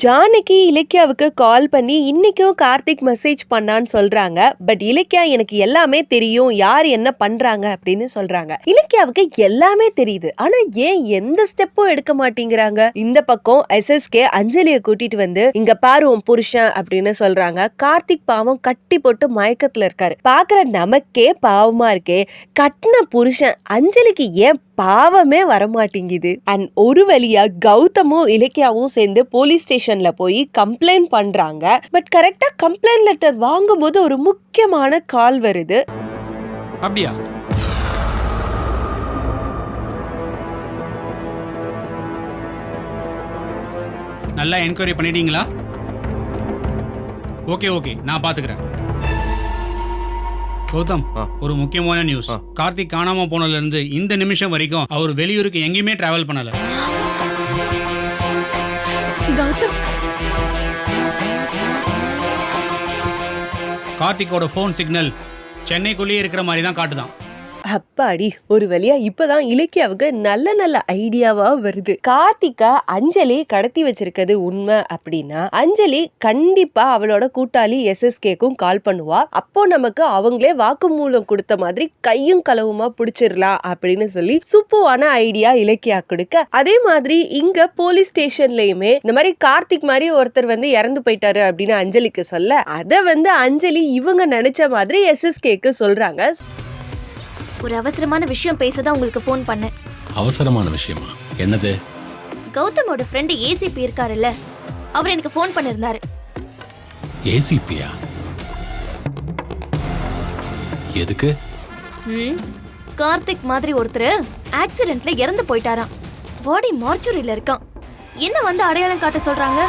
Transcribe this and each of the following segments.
ஜானகி இலக்கியாவுக்கு கால் பண்ணி இன்னைக்கும் கார்த்திக் மெசேஜ் பண்ணான்னு சொல்றாங்க. பட் இலக்கியா எனக்கு எல்லாமே தெரியும், யார் என்ன பண்றாங்க அப்படின்னு சொல்றாங்க. இலக்கியாவுக்கு எல்லாமே தெரியுது, ஆனா ஏன் எந்த ஸ்டெப்பும் எடுக்க மாட்டேங்கிறாங்க. இந்த பக்கம் SSK அஞ்சலியை கூட்டிட்டு வந்து இங்க பாரு உன் புருஷன் அப்படின்னு சொல்றாங்க. கார்த்திக் பாவம் கட்டி போட்டு மயக்கத்துல இருக்காரு. பாக்குற நமக்கே பாவமா இருக்கே, கட்டின புருஷன் அஞ்சலிக்கு ஏன் பாவமே வரமாட்டேங்குது. அண்ட் ஒரு வழியா கௌதமும் இலக்கியாவும் சேர்ந்து போலீஸ் ஸ்டேஷன்ல போய் கம்ப்ளைண்ட் பண்றாங்க. பட் கரெக்டா கம்ப்ளைண்ட் லெட்டர் வாங்கும்போது ஒரு முக்கியமான கால் வருது. அப்படியா? நல்லா என்கொயரி பண்ணிட்டீங்களா? ஓகே நான் பாத்துக்கிறேன். கௌதம், ஒரு முக்கியமான நியூஸ். கார்த்திக் காணாம போனதுல இருந்து இந்த நிமிஷம் வரைக்கும் அவர் வெளியூருக்கு எங்கேயுமே டிராவல் பண்ணல. கௌதம், கார்த்திக்கோட போன் சிக்னல் சென்னைக்குள்ளேயே இருக்கிற மாதிரி தான் காட்டுதான். அப்பாடி, ஒரு வழியா இப்பதான் இலக்கியாவுக்கு நல்ல நல்ல ஐடியாவா வருது. கார்த்திகா அஞ்சலி கடத்தி வச்சிருக்கிறது உண்மை அப்படின்னா அஞ்சலி கண்டிப்பா அவளோட கூட்டாளி SSKக்கும் கால் பண்ணுவா. அப்போ நமக்கு அவங்களே வாக்குமூலம் கொடுத்த மாதிரி கையும் களவுமா பிடிச்சிடலாம் அப்படின்னு சொல்லி சூப்பரான ஐடியா இலக்கியா கொடுக்க, அதே மாதிரி இங்க போலீஸ் ஸ்டேஷன்லயுமே இந்த மாதிரி கார்த்திக் மாதிரி ஒருத்தர் வந்து இறந்து போயிட்டாரு அப்படின்னு அஞ்சலிக்கு சொல்ல, அத வந்து அஞ்சலி இவங்க நினைச்ச மாதிரி SSKக்கு சொல்றாங்க. ஒரு அவசரமான விஷயம் பேசதான் உங்களுக்கு ஃபோன் பண்ணேன். அவசரமான விஷயமா? என்னது? கௌதமோட ஃப்ரெண்ட் ACP இருக்காருல்ல, அவர் எனக்கு ஃபோன் பண்ணிருந்தாரு. ACPயா? எதுக்கு? கார்த்திக் மாதிரி ஒருத்தர் ஆக்சிடென்ட்ல இறந்து போயிட்டாராம். பாடி மார்ச்சுரியில இருக்கான். என்ன வந்து அடையாளம் காட்ட சொல்றாங்க?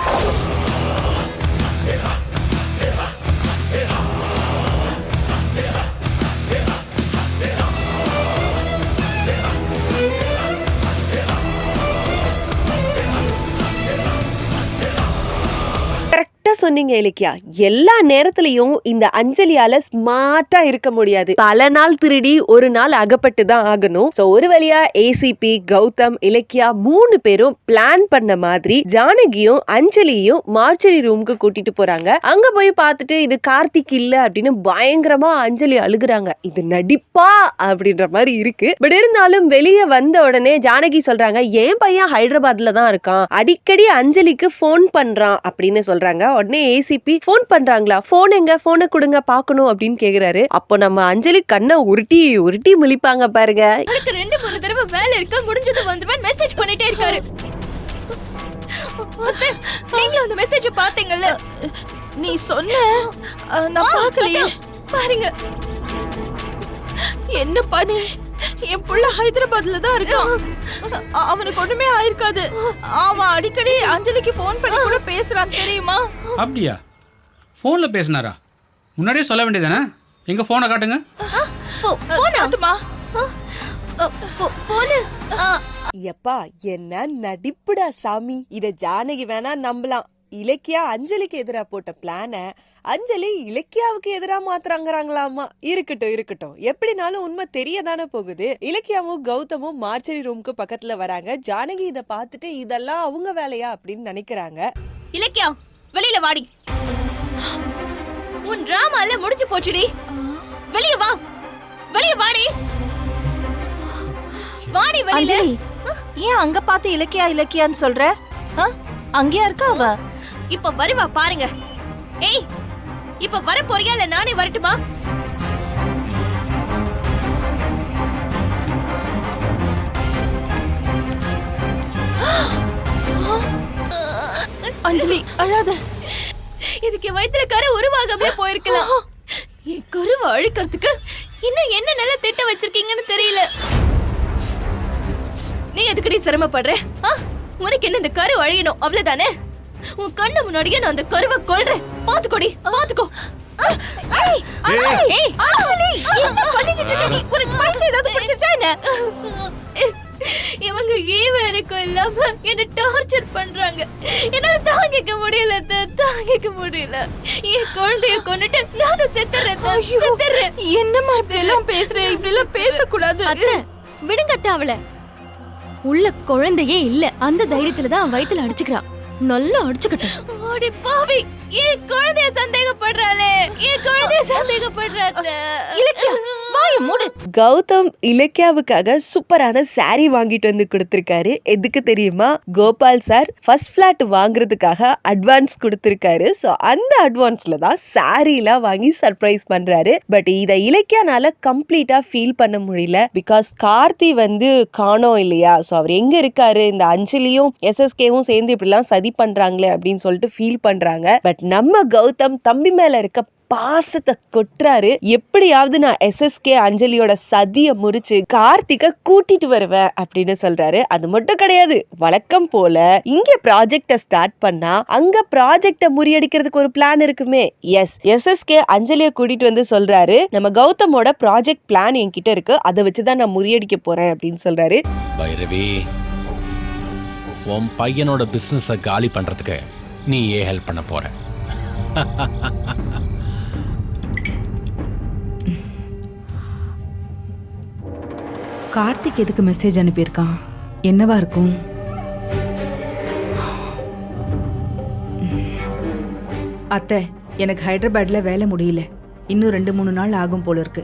சொன்னீங்க இலக்கியா, எல்லா நேரத்திலையும் இந்த அஞ்சலியால ஸ்மார்ட்டா இருக்க முடியாது. பல நாள் திருடி ஒரு நாள் அகப்பட்டு தான் ஆகணும். சோ ஒரு வழியா ACP, கௌதம், இலக்கியா 3 பேரும் பிளான் பண்ண மாதிரி ஜானகியும் அஞ்சலியும் மார்ச்சரி ரூமுக்கு கூட்டிட்டு போறாங்க. அங்க போய் பார்த்துட்டு இது கார்த்திக் இல்ல அப்படின்னு பயங்கரமா அஞ்சலி அழுகுறாங்க. இது நடிப்பா அப்படின்ற மாதிரி இருக்கு. பட் இருந்தாலும் வெளியே வந்த உடனே ஜானகி சொல்றாங்க, என் பையன் ஹைதராபாத்ல தான் இருக்கான், அடிக்கடி அஞ்சலிக்கு போன் பண்றான் அப்படின்னு சொல்றாங்க. உடனே ACP போன் பண்றாங்களா, போன் எங்க, போனை கொடுங்க பாக்கணும் அப்படின்னு கேக்குறாரு. அப்போ நம்ம அஞ்சலி கண்ணை உருட்டி உருட்டி முழிப்பாங்க பாருங்க. எனக்கு 2-3 தடவை வேலை இருக்க, முடிஞ்சது வந்துருவேன் மெசேஜ் பண்ணிட்டே இருக்காரு. நீங்களும் அந்த மெசேஜ் பாத்தீங்கல்ல? நீ சொன்ன நான் பார்க்கலையே. பாருங்க. என்ன பண்ணி, என் புள்ள ஹைதராபாத்ல தான் இருக்கான். அவனுக்கு ஒண்ணுமே ஆயிருக்காது. அவன் அடிக்கடி அஞ்சலிக்கு போன் பண்ணி கூட பேசுறான் தெரியுமா? அப்படியா? போன்ல பேசினாரா? முன்னாடியே சொல்ல வேண்டியதானே? எங்க போனை காட்டுங்க. எப்பா என்ன நடிப்புடா சாமி. இத ஜானகி வேணா நம்பலாம். இலக்கியா அஞ்சலிக்கு எதிரா போட்ட பிளான அஞ்சலி இலக்கியாவுக்கு எதிரா மாத்துறாங்கறாங்களாமா. இருக்கட்டும், எப்படினாலும் உண்மை தெரியதானே போகுது. இலக்கியாவும் கௌதமும் மார்ச்சரி ரூமுக்கு பக்கத்துல வராங்க. ஜானகி இத பார்த்துட்டு இதெல்லாம் அவங்க வேலையா அப்படின்னு நினைக்கிறாங்க. இலக்கியா, வெளியில வாடி. உன் டிராமால முடிஞ்சு போச்சுடி. வெளிய வா, வெளிய வாடி. வாடி வெளியில. ஏன் அங்க பார்த்து இலக்கியான்னு சொல்ற? அங்கேயா இருக்கா அவ? இப்ப வருவா பாருங்க. ஏய், இப்ப வர போறியா இல்ல நானே வரட்டுமா? அஞ்சலி அழாத. இதுக்கு வயித்துல கரு உருவாகாமலே போயிருக்கலாம். என் கருவை அழிக்கிறதுக்கு இன்னும் என்ன நல்ல திட்டம் வச்சிருக்கீங்கன்னு தெரியல. நீ எதுக்கடி சிரமப்படுற? உனக்கு என்ன இந்த கரு அழியணும் அவ்வளவுதானே? உன் கண்ணு முன்னாடியே நான் அந்த கருவை கொல்றேன். பாத்துக்கோடி, பாத்துக்கோ. இவங்க ஈவருக்கும் இல்லாம என்ன டார்ச்சர் பண்றாங்க. என்னால தாங்கிக்க முடியல. என் குழந்தைய கொன்னுட்டு நானும் செத்துறேன். என்னமா இப்படி எல்லாம் பேசுறேன்? இப்படி எல்லாம் பேசக்கூடாது. விடுங்க அவளை. உள்ள குழந்தையே இல்ல, அந்த தைரியத்துல தான் வயித்துல அடிச்சுக்கிறான். நல்லா அடிச்சுக்கிட்டேன். ஓடி பாவி, என் குழந்தைய சந்தேகப்படுறாளே, என் குழந்தைய சந்தேகப்படுறாத. இலக்கியா வாய மூடு. கௌதம் இலக்கியாவுக்காக சூப்பரான சாரி வாங்கிட்டு வந்து கொடுத்திருக்காரு. எதுக்கு தெரியுமா? கோபால் சார் ஃபர்ஸ்ட் பிளாட் வாங்குறதுக்காக அட்வான்ஸ் கொடுத்திருக்காரு. சோ அந்த அட்வான்ஸ்ல தான் சாரிலாம் வாங்கி சர்ப்ரைஸ் பண்றாரு. பட் இத இலக்கியானால கம்ப்ளீட்டா ஃபீல் பண்ண முடியல. பிகாஸ் கார்த்தி வந்து காணோம் இல்லையா? சோ அவர் எங்க இருக்காரு? இந்த அஞ்சலியும் எஸ்எஸ்கேவும் சேர்ந்து இப்படிலாம் சதி பண்றாங்களே அப்படின்னு சொல்லிட்டு ஃபீல் பண்றாங்க. பட் நம்ம கௌதம் தம்பி மேல இருக்க பாசத்தை கொட்டுறாரு. எப்படியாவது நான் எஸ்எஸ்கே அஞ்சலியோட சதிய முறிச்சு கார்த்திக கூட்டிட்டு வருவேன் அப்படின்னு சொல்றாரு. அது மட்டும் கிடையாது, வழக்கம் போல இங்க ப்ராஜெக்ட ஸ்டார்ட் பண்ணா அங்க ப்ராஜெக்ட முறியடிக்கிறதுக்கு ஒரு பிளான் இருக்குமே. எஸ்எஸ்கே அஞ்சலிய கூட்டிட்டு வந்து சொல்றாரு, நம்ம கௌதமோட ப்ராஜெக்ட் பிளான் என்கிட்ட இருக்கு, அதை வச்சுதான் நான் முறியடிக்க போறேன் அப்படின்னு சொல்றாரு. பைரவி, உன் பையனோட பிசினஸ காலி பண்றதுக்கு நீ ஹெல்ப் பண்ண போற. கார்த்திக் எதுக்கு மெசேஜ் அனுப்பியிருக்கான்? என்னவா இருக்கும்? அத்தை, எனக்கு ஹைதராபாத்ல வேலை முடியல. இன்னும் 2-3 நாள் ஆகும் போல இருக்கு.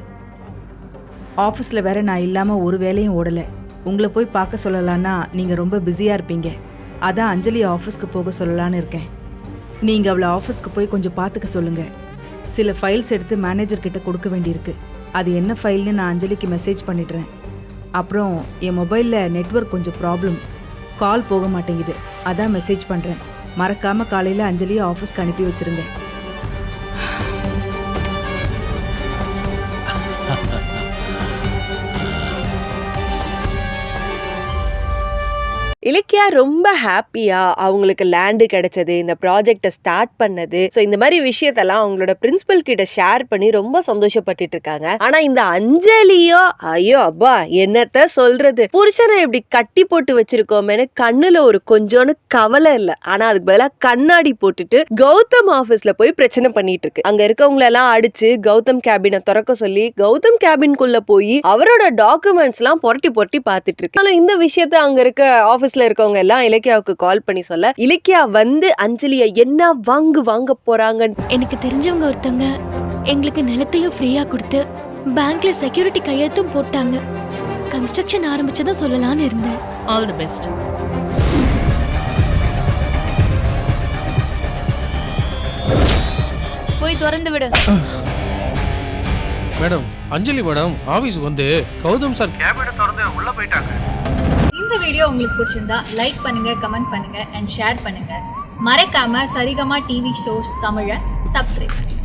ஆஃபீஸ்ல வேற நான் இல்லாம ஒரு வேலையும் ஓடல. உங்களை போய் பார்க்க சொல்லலான்னா நீங்க ரொம்ப பிஸியா இருப்பீங்க. அதான் அஞ்சலி ஆஃபீஸ்க்கு போக சொல்லலான்னு இருக்கேன். நீங்க அவளை ஆஃபீஸ்க்கு போய் கொஞ்சம் பார்த்துக்க சொல்லுங்க. சில ஃபைல்ஸ் எடுத்து மேனேஜர் கிட்ட கொடுக்க வேண்டியிருக்கு. அது என்ன ஃபைல்னு நான் அஞ்சலிக்கு மெசேஜ் பண்ணிடுறேன். அப்புறம் என் மொபைலில் நெட்வொர்க் கொஞ்சம் ப்ராப்ளம், கால் போக மாட்டேங்குது. அதான் மெசேஜ் பண்ணுறேன். மறக்காமல் காலையில் அஞ்சலியை ஆஃபீஸ்க்கு அனுப்பி வச்சிருங்க. இலக்கியா ரொம்ப ஹாப்பியா அவங்களுக்கு லேண்டு கிடைச்சது, இந்த ப்ராஜெக்டை ஸ்டார்ட் பண்ணது, ஸோ இந்த மாதிரி விஷயத்தெல்லாம் அவங்களோட பிரின்சிபல் கிட்ட ஷேர் பண்ணி ரொம்ப சந்தோஷப்பட்டுட்டு இருக்காங்க. ஆனா இந்த அஞ்சலியோ, ஐயோ அப்பா என்னத்த சொல்றது, புருஷனை இப்படி கட்டி போட்டு வச்சிருக்கோமேனு கண்ணுல ஒரு கொஞ்சோன்னு கவலை இல்லை. ஆனா அதுக்கு பதிலாக கண்ணாடி போட்டுட்டு கௌதம் ஆபீஸ்ல போய் பிரச்சனை பண்ணிட்டு இருக்கு. அங்க இருக்கவங்களை எல்லாம் அடிச்சு கௌதம் கேபினை திறக்க சொல்லி கௌதம் கேபின்குள்ள போய் அவரோட டாக்குமெண்ட்ஸ் எல்லாம் புரட்டி புரட்டி பார்த்துட்டு இருக்கு. ஆனா இந்த விஷயத்த அங்க இருக்க ஆபீஸ் இருக்கவங்க எல்லாம் இலக்கியாவுக்கு கால் பண்ணி சொல்ல, இலக்கியா வந்து அஞ்சலிய என்ன வாங்க போறாங்க. எனக்கு தெரிஞ்சவங்க ஒருத்தங்க எங்களுக்கு நிலத்தையும் ஃப்ரீயா கொடுத்து பேங்க்ல செக்யூரிட்டி கையெழுத்தும் போட்டாங்க. கன்ஸ்ட்ரக்ஷன் ஆரம்பிச்சதும் சொல்லலாம்னு இருந்தேன். All the best. போய் திறந்து விடு. மேடம், அஞ்சலி மேடம் ஆபீஸ்க்கு வந்து கௌதம் சார் கேபினை திறந்து உள்ள போயிட்டாங்க. இந்த வீடியோ உங்களுக்கு பிடிச்சிருந்தா லைக் பண்ணுங்க, கமெண்ட் பண்ணுங்க அண்ட் ஷேர் பண்ணுங்க. மறக்காம சரிகமா டிவி ஷோஸ் தமிழை சப்ஸ்கிரைப் பண்ணுங்க.